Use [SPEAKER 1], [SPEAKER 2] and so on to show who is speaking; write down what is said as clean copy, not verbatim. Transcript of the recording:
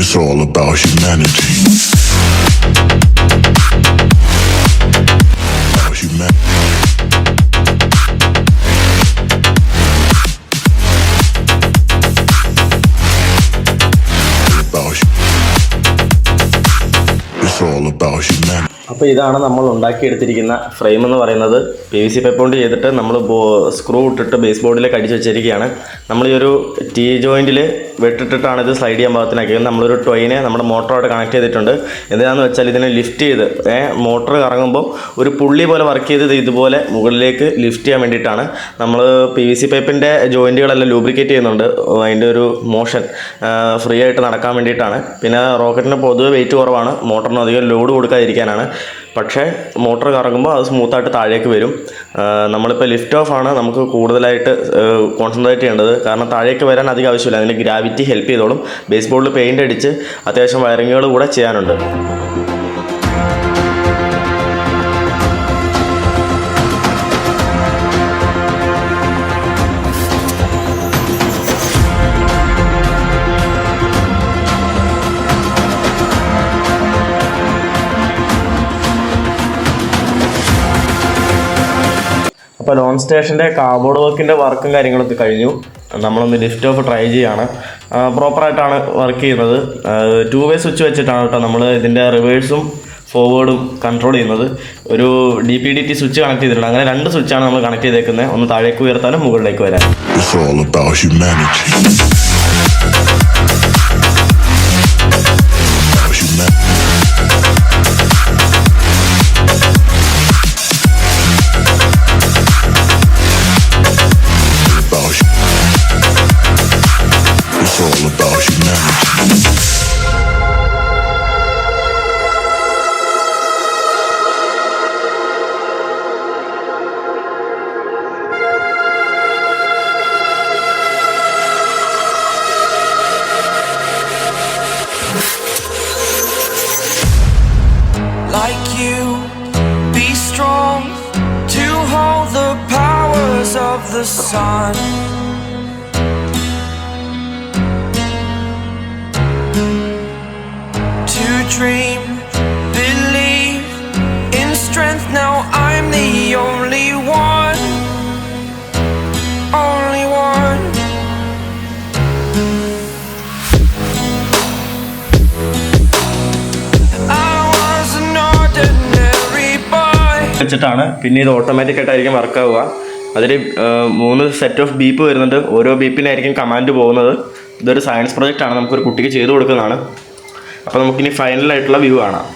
[SPEAKER 1] It's all about humanity. About humanity. It's all about humanity.
[SPEAKER 2] അപ്പോൾ ഇതാണ് നമ്മൾ ഉണ്ടാക്കിയെടുത്തിരിക്കുന്ന frame എന്ന് പറയുന്നത്. PVC പൈപ്പ് കൊണ്ട് ചെയ്തിട്ട് നമ്മൾ സ്ക്രൂ ഇട്ടിട്ട് ബേസ് ബോർഡിലേക്ക് അടിച്ച് വെച്ചിരിക്കുകയാണ്. നമ്മൾ ഈ ഒരു T ജോയിൻറ്റിൽ വെട്ടിട്ടിട്ടാണ് ഇത് സ്ലൈഡ് ചെയ്യാൻ പാകത്തിനാക്കിയത്. നമ്മളൊരു ടൊയിനെ നമ്മുടെ മോട്ടറോട് കണക്ട് ചെയ്തിട്ടുണ്ട്. എന്താണെന്ന് വെച്ചാൽ ഇതിനെ ലിഫ്റ്റ് ചെയ്ത് മോട്ടർ കറങ്ങുമ്പോൾ ഒരു പുള്ളി പോലെ വർക്ക് ചെയ്ത് ഇതുപോലെ മുകളിലേക്ക് ലിഫ്റ്റ് ചെയ്യാൻ വേണ്ടിയിട്ടാണ്. നമ്മൾ PVC പൈപ്പിൻ്റെ ജോയിൻറ്റുകളെല്ലാം ലൂബ്രിക്കേറ്റ് ചെയ്യുന്നുണ്ട്. അതിൻ്റെ ഒരു മോഷൻ ഫ്രീ ആയിട്ട് നടക്കാൻ വേണ്ടിയിട്ടാണ്. പിന്നെ റോക്കറ്റിന് പൊതുവെ വെയിറ്റ് കുറവാണ്, മോട്ടറിന് അധികം ലോഡ് കൊടുക്കാതിരിക്കാനാണ്. പക്ഷേ മോട്ടർ കറങ്ങുമ്പോൾ അത് സ്മൂത്തായിട്ട് താഴേക്ക് വരും. നമ്മളിപ്പോൾ ലിഫ്റ്റ് ഓഫ് ആണ് നമുക്ക് കൂടുതലായിട്ട് കോൺസെൻട്രേറ്റ് ചെയ്യേണ്ടത്. കാരണം താഴേക്ക് വരാൻ അധികം ആവശ്യമില്ല, അതിന് ഗ്രാവിറ്റി ഹെൽപ്പ് ചെയ്തോളും. ബേസ് ബോർഡിൽ പെയിൻ്റ് അടിച്ച് അത്യാവശ്യം വയറിങ്ങുകൾ കൂടെ ചെയ്യാനുണ്ട്. അപ്പോൾ ലോൺ സ്റ്റേഷൻ്റെ കാർബോർഡ് വർക്കിൻ്റെ വർക്കും കാര്യങ്ങളൊക്കെ കഴിഞ്ഞു. നമ്മളൊന്ന് ലിഫ്റ്റ് ഓഫ് ട്രൈ ചെയ്യുകയാണ്. പ്രോപ്പറായിട്ടാണ് വർക്ക് ചെയ്യുന്നത്. 2 വേ സ്വിച്ച് വെച്ചിട്ടാണ് കേട്ടോ നമ്മൾ ഇതിൻ്റെ റിവേഴ്സും ഫോർവേഡും കൺട്രോൾ ചെയ്യുന്നത്. ഒരു DPDT സ്വിച്ച് കണക്ട് ചെയ്തിട്ടുണ്ട്. അങ്ങനെ 2 സ്വിച്ചാണ് നമ്മൾ കണക്ട് ചെയ്തേക്കുന്നത്. ഒന്ന് താഴേക്ക് ഉയർത്താനും മുകളിലേക്ക് വരാനും.
[SPEAKER 1] It's all about humanity. It's all about humanity.
[SPEAKER 3] Like you, be strong to hold the powers of the sun. To dream, believe in strength. Now I'm the only one, only one.
[SPEAKER 2] വെച്ചിട്ടാണ് പിന്നെ ഇത് ഓട്ടോമാറ്റിക്കായിട്ടായിരിക്കും വർക്കാവുക. അതിൽ 3 set of beep വരുന്നുണ്ട്. ഓരോ ബീപ്പിനായിരിക്കും command പോകുന്നത്. ഇതൊരു science പ്രൊജക്റ്റാണ്, നമുക്കൊരു കുട്ടിക്ക് ചെയ്ത് കൊടുക്കുന്നതാണ്. അപ്പോൾ നമുക്കിനി ഫൈനലായിട്ടുള്ള വ്യൂ കാണാം.